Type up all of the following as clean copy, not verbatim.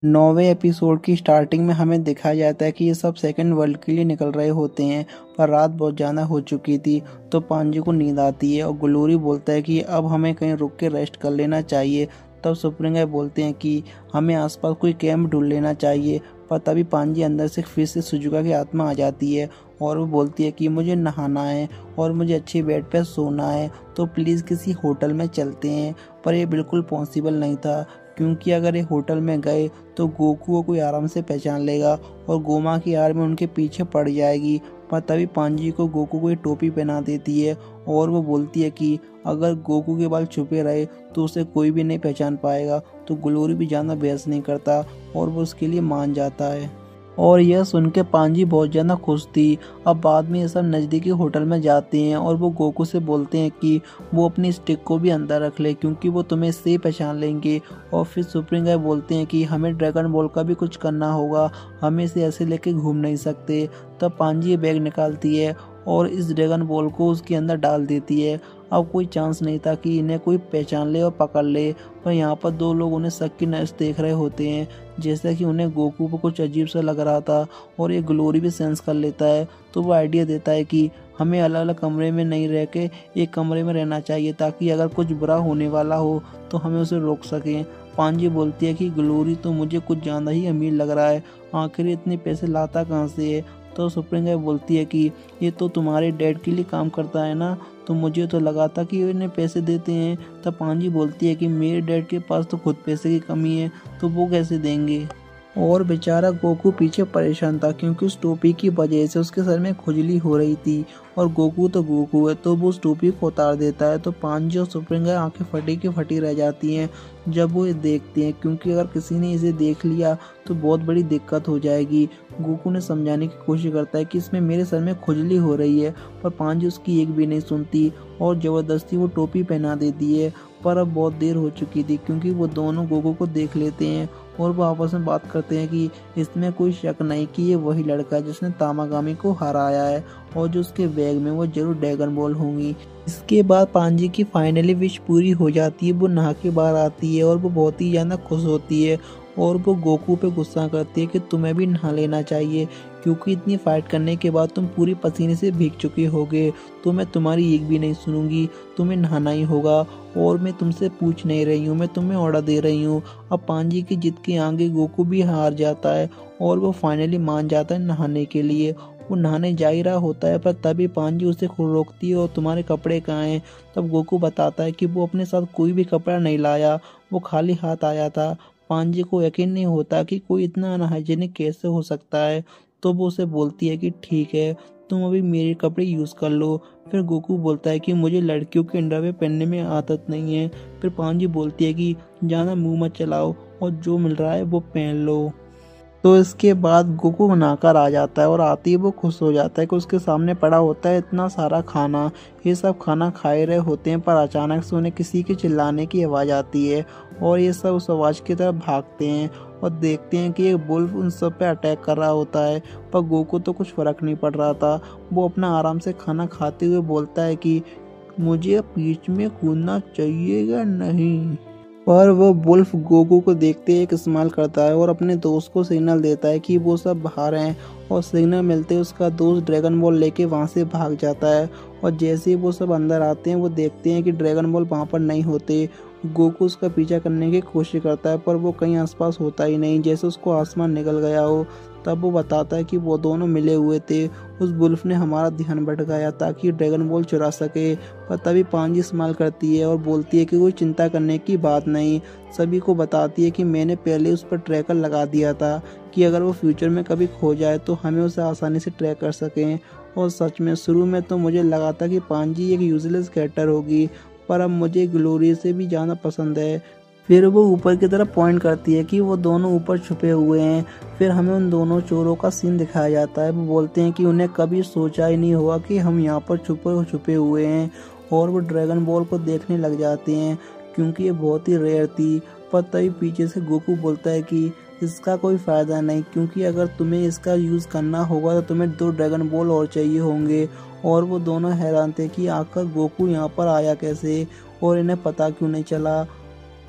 9वें episode की starting में हमें दिखाया जाता है कि ये सब सेकंड वर्ल्ड के लिए निकल रहे होते हैं, पर रात बहुत ज़्यादा हो चुकी थी। तो पांजी को नींद आती है और ग्लोरी बोलता है कि अब हमें कहीं रुक के रेस्ट कर लेना चाहिए। तब सुप्रीम गाय बोलते हैं कि हमें आसपास कोई कैंप ढूंढ लेना चाहिए, पर तभी पांजी अंदर से फिर से सुजुका की आत्मा आ जाती है और वो बोलती है कि मुझे नहाना है और मुझे अच्छे बेड पर सोना है, तो प्लीज़ किसी होटल में चलते हैं। पर ये बिल्कुल पॉसिबल नहीं था, क्योंकि अगर ये होटल में गए तो गोकू को कोई आराम से पहचान लेगा और गोमा की आड़ में उनके पीछे पड़ जाएगी। पर तभी पांजी को गोकू को टोपी पहना देती है और वो बोलती है कि अगर गोकू के बाल छुपे रहे तो उसे कोई भी नहीं पहचान पाएगा। तो ग्लोरी भी ज़्यादा बहस नहीं करता और वो उसके लिए मान जाता है। और यह सुन के पांजी बहुत ज़्यादा खुश थी। अब बाद में ये सब नज़दीकी होटल में जाते हैं और वो गोकू से बोलते हैं कि वो अपनी स्टिक को भी अंदर रख ले, क्योंकि वो तुम्हें इससे पहचान लेंगे। और फिर सुप्रीम गाय बोलते हैं कि हमें ड्रैगन बॉल का भी कुछ करना होगा, हम इसे ऐसे लेके घूम नहीं सकते। तब पांजी ये बैग निकालती है और इस ड्रैगन बॉल को उसके अंदर डाल देती है। अब कोई चांस नहीं था कि इन्हें कोई पहचान ले और पकड़ ले, पर यहाँ पर दो लोग उन्हें शक की नज़र देख रहे होते हैं, जैसा कि उन्हें गोकू पर कुछ अजीब सा लग रहा था। और ये ग्लोरी भी सेंस कर लेता है, तो वो आइडिया देता है कि हमें अलग अलग कमरे में नहीं रह के एक कमरे में रहना चाहिए, ताकि अगर कुछ बुरा होने वाला हो तो हमें उसे रोक सकें। पांजी बोलती है कि ग्लोरी तो मुझे कुछ ज़्यादा ही अमीर लग रहा है, आखिर इतने पैसे लाता कहाँ से है। तो सुप्रीम गाय बोलती है कि ये तो तुम्हारे डैड के लिए काम करता है ना, तो मुझे तो लगा था कि इन्हें पैसे देते हैं। तब पांजी बोलती है कि मेरे डैड के पास तो खुद पैसे की कमी है, तो वो कैसे देंगे। और बेचारा गोकू पीछे परेशान था, क्योंकि उस टोपी की वजह से उसके सर में खुजली हो रही थी। और गोकू तो गोकू है, तो वो उस टोपी को उतार देता है। तो पांजी और सुप्रीम गाय आंखें फटी की फटी रह जाती हैं जब वो ये देखते हैं, क्योंकि अगर किसी ने इसे देख लिया तो बहुत बड़ी दिक्कत हो जाएगी। गोकू ने समझाने की कोशिश करता है कि इसमें मेरे सर में खुजली हो रही है, पर पांजी उसकी एक भी नहीं सुनती और ज़बरदस्ती वो टोपी पहना देती है। पर अब बहुत देर हो चुकी थी, क्योंकि वो दोनों गोकू को देख लेते हैं और वो आपस में बात करते हैं कि इसमें कोई शक नहीं कि ये वही लड़का है जिसने तामागामी को हराया है और जो उसके बैग में वो जरूर ड्रैगन बॉल होंगी। इसके बाद पांजी की फाइनली विश पूरी हो जाती है, वो नहा के बाहर आती है और वो बहुत ही ज़्यादा खुश होती है। और वो गोकू पे गुस्सा करती है कि तुम्हें भी नहा लेना चाहिए, क्योंकि इतनी फाइट करने के बाद तुम पूरी पसीने से भीग चुके होगे, तो मैं तुम्हारी एक भी नहीं सुनूंगी, तुम्हें नहाना ही होगा। और मैं तुमसे पूछ नहीं रही हूँ, मैं तुम्हें ऑर्डर दे रही हूँ। अब पांजी की जिद के आगे गोकू भी हार जाता है और वो फाइनली मान जाता है नहाने के लिए। वो नहाने जा ही रहा होता है, पर तभी पांजी उसे खुद रोकती है और तुम्हारे कपड़े कहाँ हैं। तब गोकू बताता है कि वो अपने साथ कोई भी कपड़ा नहीं लाया, वो खाली हाथ आया था। पांजी को यकीन नहीं होता कि कोई इतना अनहाइजीनिक कैसे हो सकता है। तो वो उसे बोलती है कि ठीक है, तुम अभी मेरे कपड़े यूज़ कर लो। फिर गोकू बोलता है कि मुझे लड़कियों के अंडरवेयर पहनने में आदत नहीं है। फिर पांजी बोलती है कि ज़्यादा मुंह मत चलाओ और जो मिल रहा है वो पहन लो। तो इसके बाद गोकू बनाकर आ जाता है और आते ही वो खुश हो जाता है कि उसके सामने पड़ा होता है इतना सारा खाना। ये सब खाना खाए रहे होते हैं, पर अचानक से उन्हें किसी के चिल्लाने की आवाज़ आती है और ये सब उस आवाज़ की तरफ भागते हैं और देखते हैं कि एक वुल्फ उन सब पे अटैक कर रहा होता है। पर गोकू तो कुछ फ़र्क नहीं पड़ रहा था, वो अपना आराम से खाना खाते हुए बोलता है कि मुझे बीच में कूदना चाहिएगा नहीं। पर वो वुल्फ गोकू को देखते एक स्माइल करता है और अपने दोस्त को सिग्नल देता है कि वो सब बाहर हैं। और सिग्नल मिलते ही उसका दोस्त ड्रैगन बॉल लेके वहाँ से भाग जाता है। और जैसे ही वो सब अंदर आते हैं, वो देखते हैं कि ड्रैगन बॉल वहाँ पर नहीं होते। गोकू उसका पीछा करने की कोशिश करता है, पर वो कहीं आसपास होता ही नहीं, जैसे उसको आसमान निकल गया हो। तब वो बताता है कि वो दोनों मिले हुए थे, उस वुल्फ ने हमारा ध्यान भटकाया ताकि ड्रैगन बॉल चुरा सके। पर तभी पांजी स्माइल करती है और बोलती है कि कोई चिंता करने की बात नहीं। सभी को बताती है कि मैंने पहले उस पर ट्रैकर लगा दिया था कि अगर वो फ्यूचर में कभी खो जाए तो हमें उसे आसानी से ट्रैक कर सकें। और सच में शुरू में तो मुझे लगा था कि पांजी एक यूजलेस कैरेक्टर होगी, पर अब मुझे ग्लोरी से भी ज़्यादा पसंद है। फिर वो ऊपर की तरफ पॉइंट करती है कि वो दोनों ऊपर छुपे हुए हैं। फिर हमें उन दोनों चोरों का सीन दिखाया जाता है। वो बोलते हैं कि उन्हें कभी सोचा ही नहीं होगा कि हम यहाँ पर छुपे हुए हैं। और वो ड्रैगन बॉल को देखने लग जाते हैं, क्योंकि ये बहुत ही रेयर थी। पर तभी पीछे से गोकू बोलता है कि इसका कोई फ़ायदा नहीं, क्योंकि अगर तुम्हें इसका यूज़ करना होगा तो तुम्हें 2 ड्रैगन बॉल और चाहिए होंगे। और वो दोनों हैरान थे कि आखिर गोकू यहाँ पर आया कैसे और इन्हें पता क्यों नहीं चला।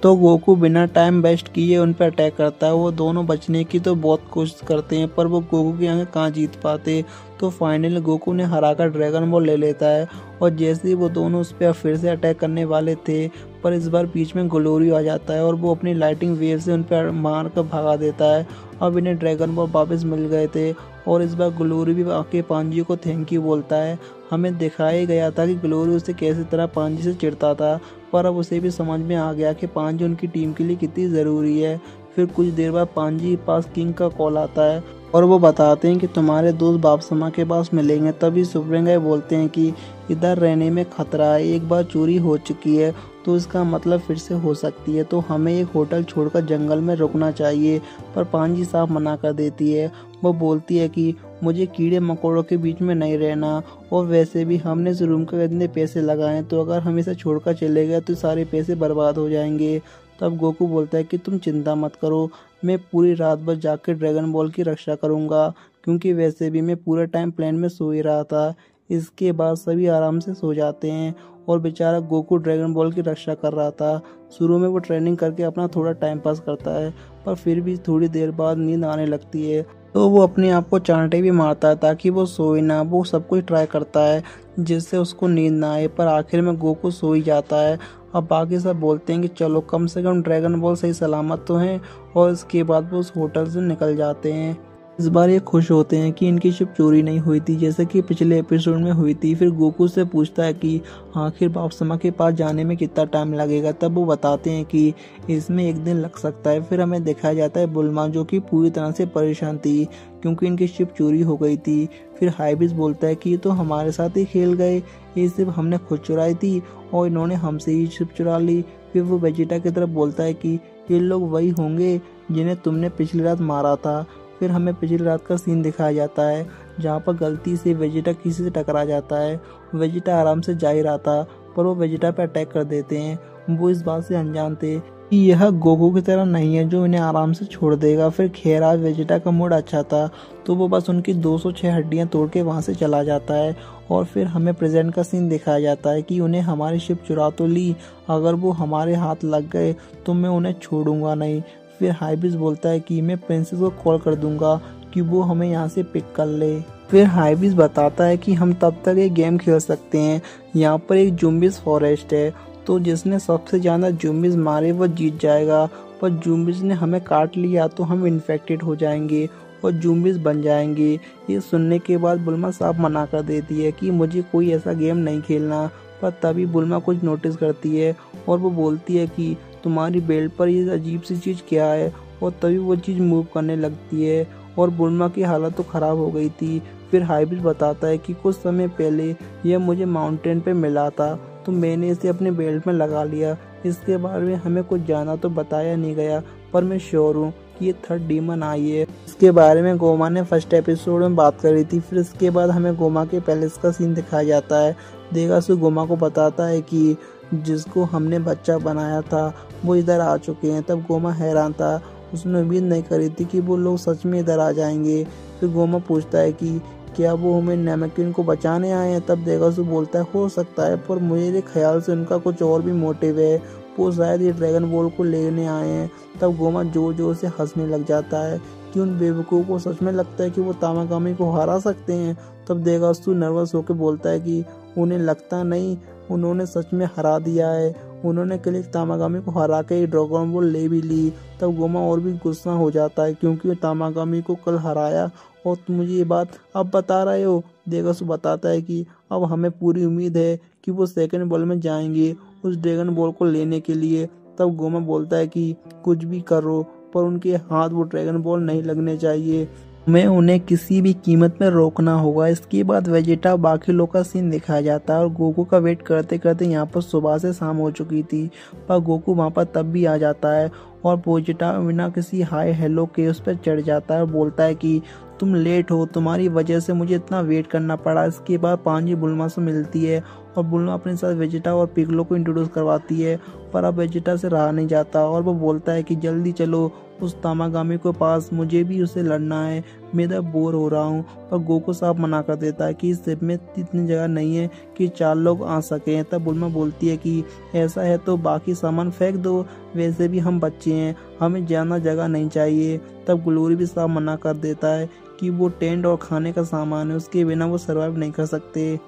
तो गोकू बिना टाइम वेस्ट किए उन पर अटैक करता है। वो दोनों बचने की तो बहुत कोशिश करते हैं पर वो गोकू की आगे कहाँ जीत पाते। तो फाइनली गोकू ने हराकर ड्रैगन बॉल ले लेता है और जैसे ही वो दोनों उस पर फिर से अटैक करने वाले थे पर इस बार बीच में ग्लोरियो आ जाता है और वो अपनी लाइटिंग वेव से उन पर मार कर भगा देता है। अब इन्हें ड्रैगन बॉल वापस मिल गए थे और इस बार ग्लोरी भी आके पांजी को थैंक यू बोलता है। हमें दिखाया गया था कि ग्लोरी उसे कैसी तरह पांजी से चिढ़ता था पर अब उसे भी समझ में आ गया कि पांजी उनकी टीम के लिए कितनी ज़रूरी है। फिर कुछ देर बाद पांजी के पास किंग का कॉल आता है और वो बताते हैं कि तुम्हारे दोस्त बापसमा के पास मिलेंगे। तभी सुप्रीम गाय बोलते हैं कि इधर रहने में खतरा है, एक बार चोरी हो चुकी है तो इसका मतलब फिर से हो सकती है, तो हमें एक होटल छोड़कर जंगल में रुकना चाहिए। पर पांजी साफ मना कर देती है। वो बोलती है कि मुझे कीड़े मकोड़ों के बीच में नहीं रहना और वैसे भी हमने इस रूम के इतने पैसे लगाए तो अगर हम इसे छोड़कर चले गए तो सारे पैसे बर्बाद हो जाएंगे। तब गोकू बोलता है कि तुम चिंता मत करो, मैं पूरी रात भर जाकर ड्रैगन बॉल की रक्षा करूंगा, क्योंकि वैसे भी मैं पूरा टाइम प्लेन में सो ही रहा था। इसके बाद सभी आराम से सो जाते हैं और बेचारा गोकू ड्रैगन बॉल की रक्षा कर रहा था। शुरू में वो ट्रेनिंग करके अपना थोड़ा टाइम पास करता है पर फिर भी थोड़ी देर बाद नींद आने लगती है तो वो अपने आप को चांटे भी मारता है ताकि वो सोए ना। वो सब कुछ ट्राई करता है जिससे उसको नींद ना आए पर आखिर में गोकू सो ही जाता है। अब बाकी सब बोलते हैं कि चलो कम से कम ड्रैगन बॉल सही सलामत तो हैं और इसके बाद वो उस होटल से निकल जाते हैं। इस बार ये खुश होते हैं कि इनकी शिप चोरी नहीं हुई थी जैसे कि पिछले एपिसोड में हुई थी। फिर गोकू से पूछता है कि आखिर बापसमा के पास जाने में कितना टाइम लगेगा। तब वो बताते हैं कि इसमें एक दिन लग सकता है। फिर हमें दिखाया जाता है बुल्मा जो कि पूरी तरह से परेशान थी क्योंकि इनकी शिप चोरी हो गई थी। फिर हाइबिस बोलता है कि ये तो हमारे साथ ही खेल गए, ये सिर्फ हमने खुद चुराई थी और इन्होंने हमसे ही शिप चुरा ली। फिर वो वेजिटा की तरफ बोलता है कि ये लोग वही होंगे जिन्हें तुमने पिछली रात मारा था। फिर हमें पिछली रात का सीन दिखाया जाता है जहाँ पर गलती से वेजिटा किसी से टकरा जाता है। वेजिटा आराम से जा ही रहा था पर वो वेजिटा पे अटैक कर देते हैं। वो इस बात से अनजान थे कि यह गोकू की तरह नहीं है जो इन्हें आराम से छोड़ देगा। फिर खैर आज वेजिटा का मूड अच्छा था तो वो बस उनकी 206 हड्डियां तोड़ के वहाँ से चला जाता है और फिर हमें प्रेजेंट का सीन दिखाया जाता है कि उन्हें हमारी शिप चुरा तो ली, अगर वो हमारे हाथ लग गए तो मैं उन्हें छोड़ूंगा नहीं। फिर हाइबिस बोलता है कि मैं प्रिंसेस को कॉल कर दूंगा कि वो हमें यहाँ से पिक कर ले। फिर हाइबिस बताता है कि हम तब तक एक गेम खेल सकते हैं, यहाँ पर एक ज़ॉम्बीज़ फॉरेस्ट है तो जिसने सबसे ज़्यादा ज़ॉम्बीज़ मारे वो जीत जाएगा, पर ज़ॉम्बीज़ ने हमें काट लिया तो हम इन्फेक्टेड हो जाएंगे और ज़ॉम्बीज़ बन जाएंगे। ये सुनने के बाद बुल्मा साफ मना कर देती है कि मुझे कोई ऐसा गेम नहीं खेलना। पर तभी बुल्मा कुछ नोटिस करती है और वो बोलती है कि तुम्हारी बेल्ट पर ये अजीब सी चीज़ क्या है, और तभी वो चीज़ मूव करने लगती है और बुल्मा की हालत तो ख़राब हो गई थी। फिर हाइबिस बताता है कि कुछ समय पहले यह मुझे माउंटेन पे मिला था तो मैंने इसे अपने बेल्ट में लगा लिया। इसके बारे में हमें कुछ जाना तो बताया नहीं गया पर मैं श्योर हूँ कि ये थर्ड डीमन आई है। इसके बारे में गोमा ने फर्स्ट एपिसोड में बात करी थी। फिर इसके बाद हमें गोमा के पैलेस का सीन दिखाया जाता है। देगासु गोमा को बताता है कि जिसको हमने बच्चा बनाया था वो इधर आ चुके हैं। तब गोमा हैरान था, उसने उम्मीद नहीं करी थी कि वो लोग सच में इधर आ जाएंगे। फिर गोमा पूछता है कि क्या वो हमें नामेकिन को बचाने आए हैं। तब देगासु बोलता है हो सकता है पर मेरे ख्याल से उनका कुछ और भी मोटिव है, वो शायद ये ड्रैगन बॉल को लेने आए हैं। तब गोमा जोर जोर से हंसने लग जाता है कि उन बेवकूफ़ को सच में लगता है कि वो तामाकामी को हरा सकते हैं। तब देगासु नर्वस होकर बोलता है कि उन्हें लगता नहीं, उन्होंने सच में हरा दिया है, उन्होंने कल एक तामाकामी को हरा के ड्रैगन बॉल ले भी ली। तब गोमा और भी गुस्सा हो जाता है क्योंकि तामाकामी को कल हराया और तुम मुझे ये बात अब बता रहे हो। देगासु बताता है कि अब हमें पूरी उम्मीद है कि वो सेकंड बॉल में जाएंगे उस ड्रैगन बॉल को लेने के लिए। तब गोमा बोलता है कि कुछ भी करो पर उनके हाथ वो ड्रैगन बॉल नहीं लगने चाहिए, मैं उन्हें किसी भी कीमत में रोकना होगा। इसके बाद वेजिटा बाकी लोग का सीन दिखाया जाता है और गोकू का वेट करते करते यहाँ पर सुबह से शाम हो चुकी थी पर गोकू वहाँ पर तब भी आ जाता है और वेजिटा बिना किसी हाय हेलो के उस पर चढ़ जाता है और बोलता है कि तुम लेट हो, तुम्हारी वजह से मुझे इतना वेट करना पड़ा। इसके बाद पांजी बुल्मा से मिलती है और बुल्मा अपने साथ वेजिटा और पिगलो को इंट्रोड्यूस करवाती है, पर अब वेजिटा से रहा नहीं जाता और वो बोलता है कि जल्दी चलो उस तामागामी के पास, मुझे भी उससे लड़ना है, मैं तो बोर हो रहा हूँ। पर गोकू साहब मना कर देता है कि इस शिप में इतनी जगह नहीं है कि 4 लोग आ सकें। तब बुल्मा बोलती है कि ऐसा है तो बाकी सामान फेंक दो, वैसे भी हम बच्चे हैं, हमें ज्यादा जगह नहीं चाहिए। तब ग्लोरी भी साहब मना कर देता है कि वो टेंट और खाने का सामान है, उसके बिना वो सर्वाइव नहीं कर सकते।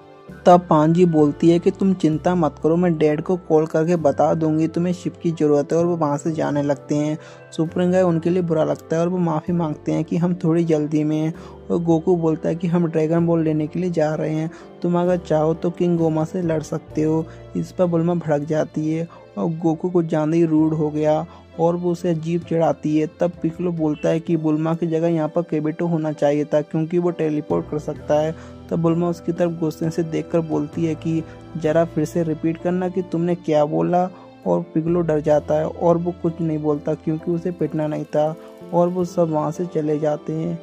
तब पांजी बोलती है कि तुम चिंता मत करो, मैं डैड को कॉल करके बता दूंगी तुम्हें शिप की जरूरत है, और वो वहां से जाने लगते हैं। सुपर गाय उनके लिए बुरा लगता है और वो माफ़ी मांगते हैं कि हम थोड़ी जल्दी में हैं, और गोकू बोलता है कि हम ड्रैगन बॉल लेने के लिए जा रहे हैं, तुम अगर चाहो तो किंग गोमा से लड़ सकते हो। इस पर बुल्मा भड़क जाती है और गोकू को जानते ही रूड हो गया और वो उसे अजीब चढ़ाती है। तब पिकलो बोलता है कि बुल्मा की जगह यहाँ पर केबिटो होना चाहिए था क्योंकि वो टेलीपोर्ट कर सकता है। तब बुल्मा उसकी तरफ गुस्से से देखकर बोलती है कि जरा फिर से रिपीट करना कि तुमने क्या बोला, और पिगलो डर जाता है और वो कुछ नहीं बोलता क्योंकि उसे पिटना नहीं था, और वो सब वहाँ से चले जाते हैं।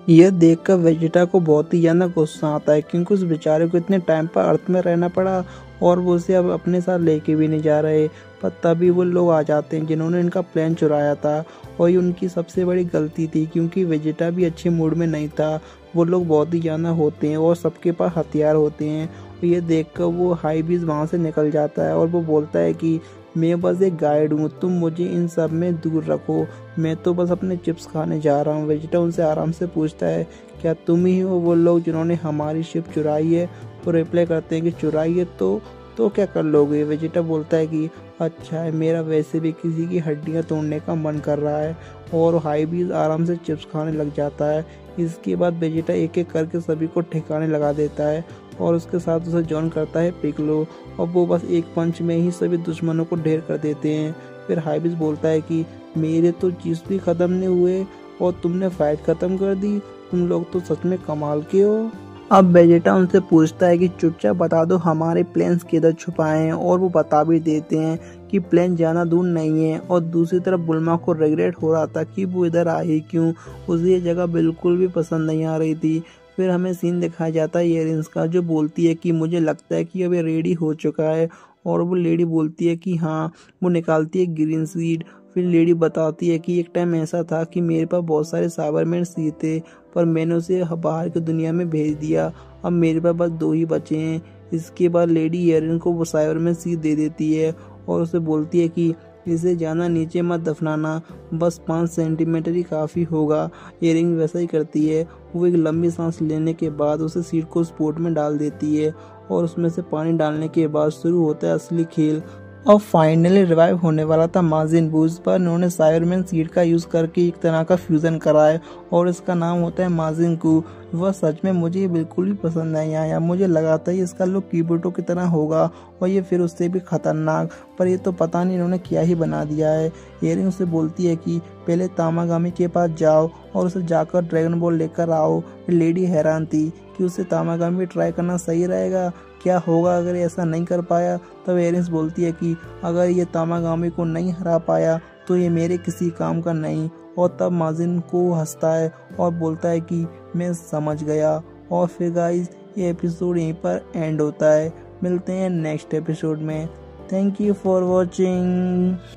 यह देखकर वेजिटा को बहुत ही ज्यादा गुस्सा आता है क्योंकि उस बेचारे को इतने टाइम पर अर्थ में रहना पड़ा और वो उसे अब अपने साथ लेके भी नहीं जा रहे। पर तभी वो लोग आ जाते हैं जिन्होंने इनका प्लान चुराया था, और ये उनकी सबसे बड़ी गलती थी क्योंकि वेजिटा भी अच्छे मूड में नहीं था। वो लोग बहुत ही ज्यादा होते हैं और सबके पास हथियार होते हैं। ये देखकर वो हाई बीज वहाँ से निकल जाता है और वो बोलता है कि मैं बस एक गाइड हूँ, तुम मुझे इन सब में दूर रखो, मैं तो बस अपने चिप्स खाने जा रहा हूँ। वेजिटा उनसे आराम से पूछता है क्या तुम ही हो वो लोग जिन्होंने हमारी शिप चुराई है? वो रिप्लाई करते हैं कि चुराई है तो क्या कर लोगे? वेजिटा बोलता है कि अच्छा है, मेरा वैसे भी किसी की हड्डियाँ तोड़ने का मन कर रहा है, और हाई बीज आराम से चिप्स खाने लग जाता है। इसके बाद वेजिटा एक एक करके सभी को ठिकाने लगा देता है और उसके साथ उसे जॉइन करता है पिगलो, और वो बस एक पंच में ही सभी दुश्मनों को ढेर कर देते हैं। फिर हाई बीज बोलता है कि मेरे तो चीज भी खत्म नहीं हुए और तुमने फाइट खत्म कर दी, तुम लोग तो सच में कमाल के हो। अब वेजिटा उनसे पूछता है कि चुपचाप बता दो हमारे प्लेन्स किधर छुपाए हैं, और वो बता भी देते हैं कि प्लेन ज्यादा दूर नहीं है। और दूसरी तरफ बुल्मा को रिग्रेट हो रहा था कि वो इधर आई क्यों, उसे ये जगह बिल्कुल भी पसंद नहीं आ रही थी। फिर हमें सीन दिखाया जाता है इयरिंग्स का, जो बोलती है कि मुझे लगता है कि अब ये रेडी हो चुका है, और वो लेडी बोलती है कि हाँ। वो निकालती है ग्रीन सीड। फिर लेडी बताती है कि एक टाइम ऐसा था कि मेरे पास बहुत सारे साइबरमैन सीड थे, पर मैंने उसे बाहर की दुनिया में भेज दिया, अब मेरे पास बस 2 ही बचे हैं। इसके बाद लेडी इयरिंग को वो साइबरमैन सीड दे देती है और उसे बोलती है कि इसे ज्यादा नीचे मत दफनाना, बस 5 सेंटीमीटर ही काफ़ी होगा। इयरिंग वैसा ही करती है। वो एक लंबी सांस लेने के बाद उसे सीड को स्पोर्ट में डाल देती है, और उसमें से पानी डालने के बाद शुरू होता है असली खेल। और फाइनली रिवाइव होने वाला था माजिन बू, पर उन्होंने साइबरमैन सीड का यूज करके एक तरह का फ्यूजन करा है और इसका नाम होता है माजिन कू। वह सच में मुझे बिल्कुल भी पसंद नहीं आया, मुझे लगा था इसका लुक कीबोर्डो की तरह होगा और ये फिर उससे भी खतरनाक, पर ये तो पता नहीं इन्होंने क्या ही बना दिया है। इयरिंग उसे बोलती है कि पहले तामागामी के पास जाओ और उसे जाकर ड्रैगन बॉल लेकर आओ। लेडी हैरान थी कि उसे तामागामी ट्राई करना सही रहेगा, क्या होगा अगर ऐसा नहीं कर पाया। तब इयरिंग्स बोलती है कि अगर ये तामागामी को नहीं हरा पाया तो ये मेरे किसी काम का नहीं। और तब माजिन को हंसता है और बोलता है कि मैं समझ गया। और फिर गाइस ये एपिसोड यहीं पर एंड होता है। मिलते हैं नेक्स्ट एपिसोड में। Thank you for watching.